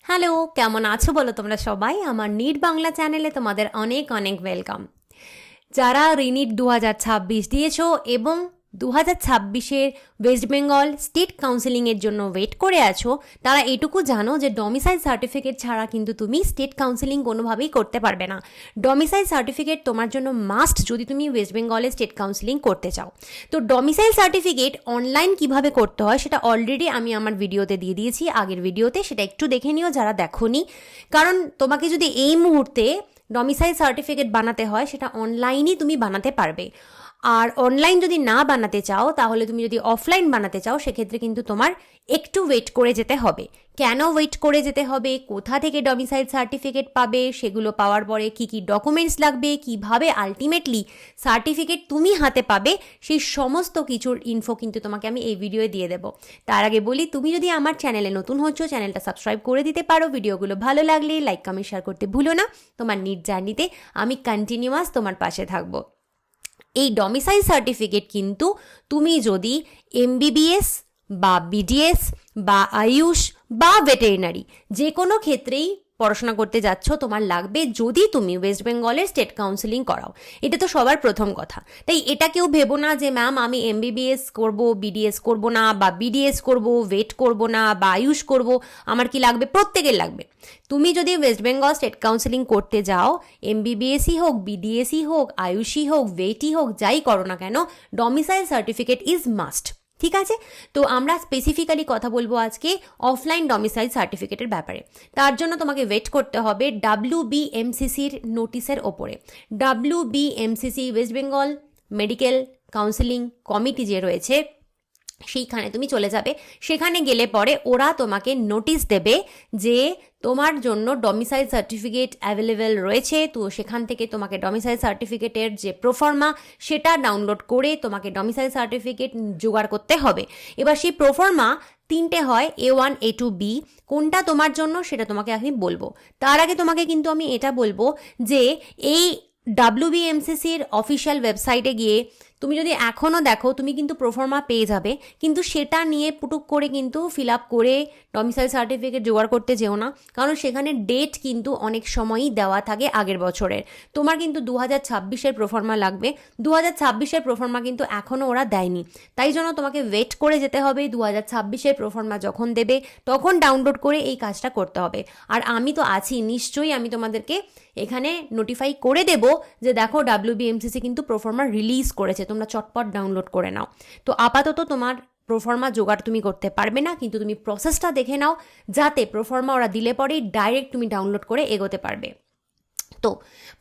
Hello, কেমন আছো বলো তোমরা সবাই? আমার নিট বাংলা চ্যানেলে তোমাদের অনেক অনেক ওয়েলকাম। যারা রিনিট 2026 দিয়েছো এবং 2026-এর ওয়েস্ট বেঙ্গল স্টেট কাউন্সিলিংয়ের জন্য ওয়েট করে আছো, তারা এটুকু জানো যে ডমিসাইল সার্টিফিকেট ছাড়া কিন্তু তুমি স্টেট কাউন্সিলিং কোনোভাবেই করতে পারবে না। ডমিসাইল সার্টিফিকেট তোমার জন্য মাস্ট যদি তুমি ওয়েস্ট বেঙ্গলে স্টেট কাউন্সিলিং করতে চাও। তো ডমিসাইল সার্টিফিকেট অনলাইন কিভাবে করতে হয় সেটা অলরেডি আমি আমার ভিডিওতে দিয়ে দিয়েছি, আগের ভিডিওতে, সেটা একটু দেখে নিও যারা দেখোনি। কারণ তোমাকে যদি এই মুহূর্তে ডমিসাইল সার্টিফিকেট বানাতে হয় সেটা অনলাইনই তুমি বানাতে পারবে। আর অনলাইন যদি না বানাতে চাও, তাহলে তুমি যদি অফলাইন বানাতে চাও, সেক্ষেত্রে কিন্তু তোমার একটু ওয়েট করে যেতে হবে। কেন ওয়েট করে যেতে হবে, কোথা থেকে ডমিসাইল সার্টিফিকেট পাবে, সেগুলো পাওয়ার পরে কী কী ডকুমেন্টস লাগবে, কিভাবে আলটিমেটলি সার্টিফিকেট তুমি হাতে পাবে, সেই সমস্ত কিছুর ইনফো কিন্তু তোমাকে আমি এই ভিডিওয়ে দিয়ে দেবো। তার আগে বলি, তুমি যদি আমার চ্যানেলে নতুন হচ্ছ, চ্যানেলটা সাবস্ক্রাইব করে দিতে পারো। ভিডিওগুলো ভালো লাগলে লাইক কমেন্ট শেয়ার করতে ভুলো না। তোমার নিট জার্নিতে আমি কন্টিনিউয়াস তোমার পাশে থাকবো। এই ডমিসাইল সার্টিফিকেট কিন্তু তুমি যদি এমবিবিএস বা বিডিএস বা আয়ুষ বা ভেটেরিনারি যে কোনো ক্ষেত্রেই পড়াশোনা করতে যাচ্ছ, তোমার লাগবে যদি তুমি ওয়েস্ট বেঙ্গলের স্টেট কাউন্সিলিং করাও। এটা তো সবার প্রথম কথা। তাই এটা কেউ ভেবো না যে ম্যাম আমি এমবিবিএস করব, বিডিএস করব না, বা বিডিএস করব, ভেট করব না, বা আয়ুষ করব, আমার কি লাগবে? প্রত্যেকের লাগবে। তুমি যদি ওয়েস্ট বেঙ্গল স্টেট কাউন্সিলিং করতে যাও, এমবিবিএসই হোক, বিডিএসই হোক, আয়ুষই হোক, ভেটই হোক, যাই করো না কেন, ডমিসাইল সার্টিফিকেট ইজ মাস্ট। ঠিক আছে? তো আমরা স্পেসিফিক্যালি কথা বলবো আজকে অফলাইন ডমিসাইল সার্টিফিকেটের ব্যাপারে। তার জন্য তোমাকে ওয়েট করতে হবে WBMCCর নোটিশের ওপরে। WBMCC West Bengal medical counselling committee যে রয়েছে, সেইখানে তুমি চলে যাবে। সেখানে গেলে পরে ওরা তোমাকে নোটিশ দেবে যে তোমার জন্য ডমিসাইল সার্টিফিকেট অ্যাভেলেবেল রয়েছে। তো সেখান থেকে তোমাকে ডমিসাইল সার্টিফিকেটের যে প্রোফর্মা, সেটা ডাউনলোড করে তোমাকে ডমিসাইল সার্টিফিকেট জোগাড় করতে হবে। এবার সেই প্রোফর্মা তিনটে হয়, A1 A2 B। কোনটা তোমার জন্য সেটা তোমাকে আমি বলবো। তার আগে তোমাকে কিন্তু আমি এটা বলবো যে এই WBMCCর অফিসিয়াল ওয়েবসাইটে গিয়ে তুমি যদি এখনও দেখো, তুমি কিন্তু প্রোফর্মা পেয়ে যাবে, কিন্তু সেটা নিয়ে পুটুক করে কিন্তু ফিল আপ করে ডমিসাইল সার্টিফিকেট জোগাড় করতে যেও না। কারণ সেখানে ডেট কিন্তু অনেক সময়ই দেওয়া থাকে আগের বছরের। তোমার কিন্তু 2026-এর প্রোফর্মা লাগবে। 2026-এর প্রোফর্মা কিন্তু এখনও ওরা দেয়নি। তাই জন্য তোমাকে ওয়েট করে যেতে হবে। 2026-এর প্রোফর্মা যখন দেবে তখন ডাউনলোড করে এই কাজটা করতে হবে। আর আমি তো আছি, নিশ্চয়ই আমি তোমাদেরকে এখানে নোটিফাই করে দেব যে দেখো WBMCC কিন্তু প্রোফর্মা রিলিজ করেছে, তোমরা চটপট ডাউনলোড করে নাও। তো আপাতত তোমার প্রোফর্মা জোগাড় তুমি করতে পারবে না, কিন্তু তুমি প্রসেসটা দেখে নাও, যাতে প্রোফর্মা ওরা দিলে পরেই ডাইরেক্ট তুমি ডাউনলোড করে এগোতে পারবে। তো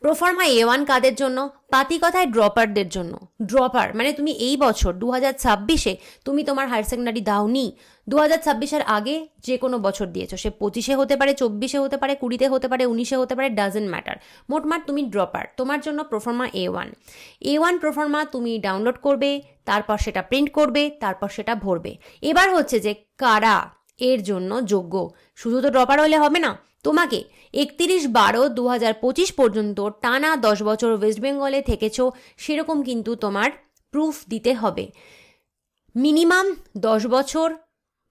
প্রোফর্মা A1 কাদের জন্য? পাতি কথায় ড্রপারদের জন্য। ড্রপার মানে তুমি এই বছর 2026-এ তুমি তোমার হায়ার সেকেন্ডারি দাওনি, 2026-এর আগে যে কোনো বছর দিয়েছো, সে 25-এ হতে পারে, 24-এ হতে পারে, 20-তে হতে পারে, 19-এ হতে পারে, ডাজেন্ট ম্যাটার। মোটমাট তুমি ড্রপার, তোমার জন্য প্রোফর্মা A1 প্রোফর্মা তুমি ডাউনলোড করবে, তারপর সেটা প্রিন্ট করবে, তারপর সেটা ভরবে। এবার হচ্ছে যে কারা এর জন্য যোগ্য। শুধু তো ড্রপার হলে হবে না, তোমাকে 31/12/2025 পর্যন্ত টানা 10 বছর ওয়েস্ট বেঙ্গলে থেকেছ, সেরকম কিন্তু তোমার প্রুফ দিতে হবে। মিনিমাম 10 বছর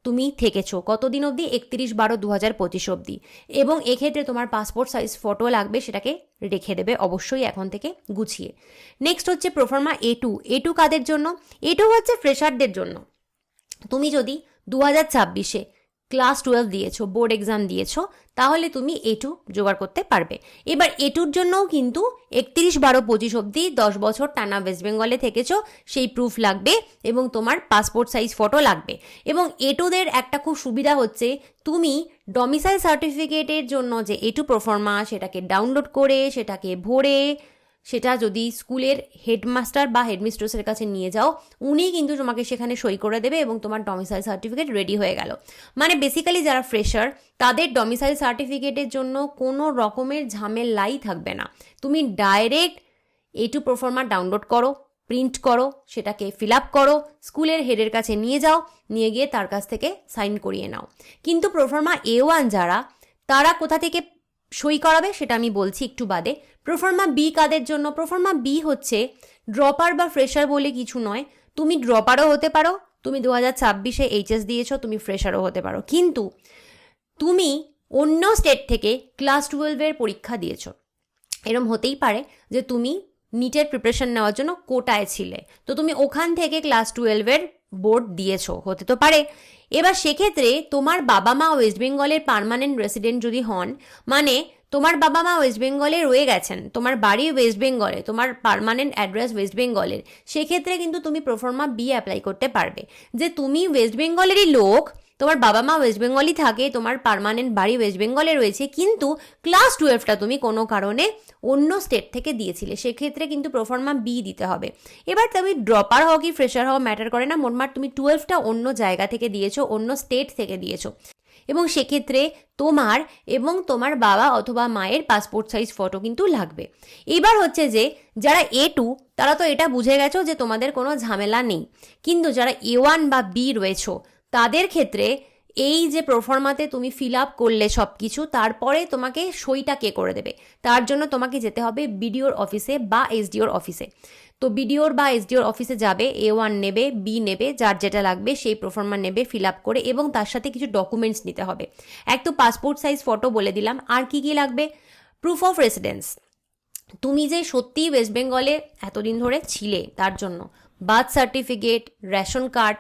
তুমি থেকেছো, কতদিন অবধি? 31/12/2025 অবধি। এবং এক্ষেত্রে তোমার পাসপোর্ট সাইজ ফটো লাগবে, সেটাকে রেখে দেবে অবশ্যই এখন থেকে গুছিয়ে। নেক্সট হচ্ছে প্রোফর্মা A2 কাদের জন্য? A2 হচ্ছে ফ্রেশারদের জন্য। তুমি যদি 2026-এ ক্লাস 12 দিয়েছো, বোর্ড এক্সাম দিয়েছো, তাহলে তুমি A2 জোগাড় করতে পারবে। এবার A2-র জন্যও কিন্তু 31/12/25 অবধি 10 বছর টানা ওয়েস্ট বেঙ্গলে থেকেছো, সেই প্রুফ লাগবে এবং তোমার পাসপোর্ট সাইজ ফটো লাগবে। এবং A2-দের একটা খুব সুবিধা হচ্ছে, তুমি ডমিসাইল সার্টিফিকেটের জন্য যে A2 প্রোফর্মা, সেটাকে ডাউনলোড করে, সেটাকে ভরে, সেটা যদি স্কুলের হেডমাস্টার বা হেডমিস্ট্রেসের কাছে নিয়ে যাও, উনি কিন্তু তোমাকে সেখানে সই করে দেবে এবং তোমার ডমিসাইল সার্টিফিকেট রেডি হয়ে গেল। মানে বেসিক্যালি যারা ফ্রেশার, তাদের ডমিসাইল সার্টিফিকেটের জন্য কোনো রকমের ঝামেলাই থাকবে না। তুমি ডাইরেক্ট A2 প্রোফর্মা ডাউনলোড করো, প্রিন্ট করো, সেটাকে ফিল আপ করো, স্কুলের হেডের কাছে নিয়ে যাও, নিয়ে গিয়ে তার কাছ থেকে সাইন করিয়ে নাও। কিন্তু প্রোফর্মা A1 যারা, তারা কোথা থেকে সই করাবে সেটা আমি বলছি একটু বাদে। প্রোফর্মা B কাদের জন্য? প্রোফর্মা B হচ্ছে ড্রপার বা ফ্রেশার বলে কিছু নয়। তুমি ড্রপারও হতে পারো, তুমি 2026-এ HS দিয়েছো, তুমি ফ্রেশারও হতে পারো, কিন্তু তুমি অন্য স্টেট থেকে ক্লাস 12-এর পরীক্ষা দিয়েছো। এরম হতেই পারে যে তুমি নিটের প্রিপারেশন নেওয়ার জন্য কোটায় ছিলে, তো তুমি ওখান থেকে ক্লাস 12-এর বোর্ড দিয়েছো, হতে তো পারে। এবার সেক্ষেত্রে তোমার বাবা মা ওয়েস্ট বেঙ্গলের পার্মানেন্ট রেসিডেন্ট যদি হন, মানে তোমার বাবা মা ওয়েস্ট বেঙ্গলে রয়ে গেছেন, তোমার বাড়ি ওয়েস্ট বেঙ্গলে, তোমার পার্মানেন্ট অ্যাড্রেস ওয়েস্ট বেঙ্গলের, সেক্ষেত্রে কিন্তু তুমি প্রোফর্মা বি অ্যাপ্লাই করতে পারবে। যে তুমি ওয়েস্ট বেঙ্গলেরই লোক, তোমার বাবা মা ওয়েস্ট বেঙ্গলই থাকে, তোমার পার্মানেন্ট বাড়ি ওয়েস্ট বেঙ্গলে রয়েছে, কিন্তু ক্লাস 12টা তুমি কোনো কারণে অন্য স্টেট থেকে দিয়েছিলে, সেক্ষেত্রে কিন্তু প্রোফর্মা বি দিতে হবে। এবার তুমি ড্রপার হও কি ফ্রেশার হও ম্যাটার করে না, মোটমাট তুমি 12টা অন্য জায়গা থেকে দিয়েছো, অন্য স্টেট থেকে দিয়েছো, এবং সেক্ষেত্রে তোমার এবং তোমার বাবা অথবা মায়ের পাসপোর্ট সাইজ ফটো কিন্তু লাগবে। এবার হচ্ছে যে যারা A2 তারা তো এটা বুঝে গেছো যে তোমাদের কোনো ঝামেলা নেই, কিন্তু যারা A1 বা বি রয়েছো তাদের ক্ষেত্রে এই যে প্রোফর্মাতে তুমি ফিল আপ করলে সব কিছু, তারপরে তোমাকে সইটা কে করে দেবে, তার জন্য তোমাকে যেতে হবে বিডিওর অফিসে বা এসডিওর অফিসে। তো বিডিওর বা এসডিওর অফিসে যাবে, A1 নেবে, বি নেবে, যার যেটা লাগবে সেই প্রোফর্মা নেবে ফিল আপ করে, এবং তার সাথে কিছু ডকুমেন্টস নিতে হবে। এক তো পাসপোর্ট সাইজ ফটো বলে দিলাম, আর কি কি লাগবে, প্রুফ অফ রেসিডেন্স, তুমি যে সত্যিই ওয়েস্ট বেঙ্গলে এতদিন ধরে ছিলে তার জন্য, বার্থ সার্টিফিকেট, রেশন কার্ড,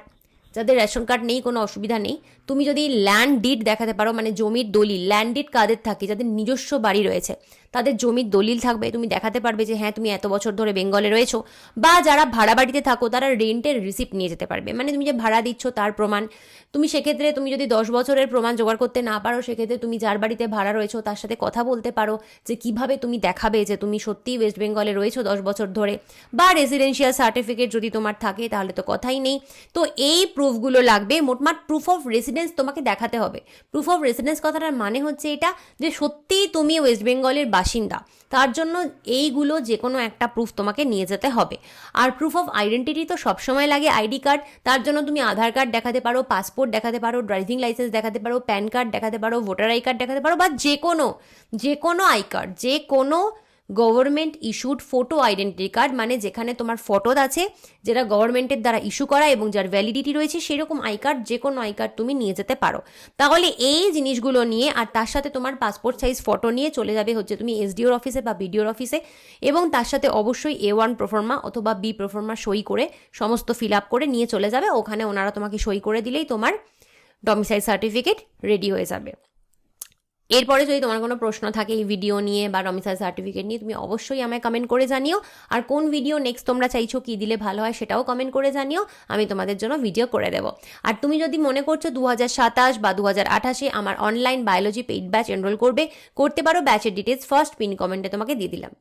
যাদের রেশন কার্ড নেই কোনো অসুবিধা নেই, তুমি যদি ল্যান্ড ডিড দেখাতে পারো, মানে জমির দলিল, ল্যান্ড ডিড কাদের থাকে, যাদের নিজস্ব বাড়ি রয়েছে তাদের জমির দলিল থাকবে, তুমি দেখাতে পারবে যে হ্যাঁ তুমি এত বছর ধরে বেঙ্গলে রয়েছো। বা যারা ভাড়া বাড়িতে থাকো তারা রেন্টের রিসিপ্ট নিয়ে যেতে পারবে, মানে তুমি যে ভাড়া দিচ্ছ তার প্রমাণ। তুমি সেক্ষেত্রে তুমি যদি 10 বছরের প্রমাণ জোগাড় করতে না পারো, সেক্ষেত্রে তুমি যার বাড়িতে ভাড়া রয়েছো তার সাথে কথা বলতে পারো যে কিভাবে তুমি দেখাবে যে তুমি সত্যিই ওয়েস্ট বেঙ্গলে রয়েছো 10 বছর ধরে। বা রেসিডেন্সিয়াল সার্টিফিকেট যদি তোমার থাকে তাহলে তো কথাই নেই। তো এই প্রুফগুলো লাগবে, মোটমাট প্রুফ অফ রেসিডেন্স তোমাকে দেখাতে হবে। প্রুফ অফ রেসিডেন্স কথাটার মানে হচ্ছে এটা যে সত্যিই তুমি ওয়েস্ট বেঙ্গলের বাসিন্দা, তার জন্য এইগুলো যে কোনো একটা প্রুফ তোমাকে নিয়ে যেতে হবে। আর প্রুফ অফ আইডেন্টিটি তো সবসময় লাগে, আইডি কার্ড, তার জন্য তুমি আধার কার্ড দেখাতে পারো, পাসপোর্ট দেখাতে পারো, ড্রাইভিং লাইসেন্স দেখাতে পারো, প্যান কার্ড দেখাতে পারো, ভোটার আই কার্ড দেখাতে পারো, বা যে কোনো আই কার্ড, যে কোনো government issued photo identity card, মানে যেখানে তোমার ফটো আছে, যেটা গভর্নমেন্টের দ্বারা ইস্যু করা এবং যার ভ্যালিডিটি রয়েছে, সেরকম আই কার্ড, যে কোনো আই কার্ড তুমি নিয়ে যেতে পারো। তাহলে এই জিনিসগুলো নিয়ে আর তার সাথে তোমার পাসপোর্ট সাইজ ফটো নিয়ে চলে যাবে হচ্ছে তুমি এসডিওর অফিসে বা বিডিওর অফিসে, এবং তার সাথে অবশ্যই A1 প্রোফর্মা অথবা বি প্রোফর্মা সই করে সমস্ত ফিল আপ করে নিয়ে চলে যাবে ওখানে। ওনারা তোমাকে সই করে দিলেই তোমার ডমিসাইল সার্টিফিকেট রেডি হয়ে যাবে। এরপরে যদি তোমার কোনো প্রশ্ন থাকে এই ভিডিও নিয়ে বা ডমিসাইল সার্টিফিকেট নিয়ে, তুমি অবশ্যই আমায় কমেন্ট করে জানিও। আর কোন ভিডিও নেক্সট তোমরা চাইছো, কী দিলে ভালো হয়, সেটাও কমেন্ট করে জানিও, আমি তোমাদের জন্য ভিডিও করে দেবো। আর তুমি যদি মনে করছো 2027 বা 2028-এ আমার online biology paid batch enrol করতে পারো, ব্যাচের ডিটেলস ফার্স্ট পিন কমেন্টে তোমাকে দিয়ে দিলাম।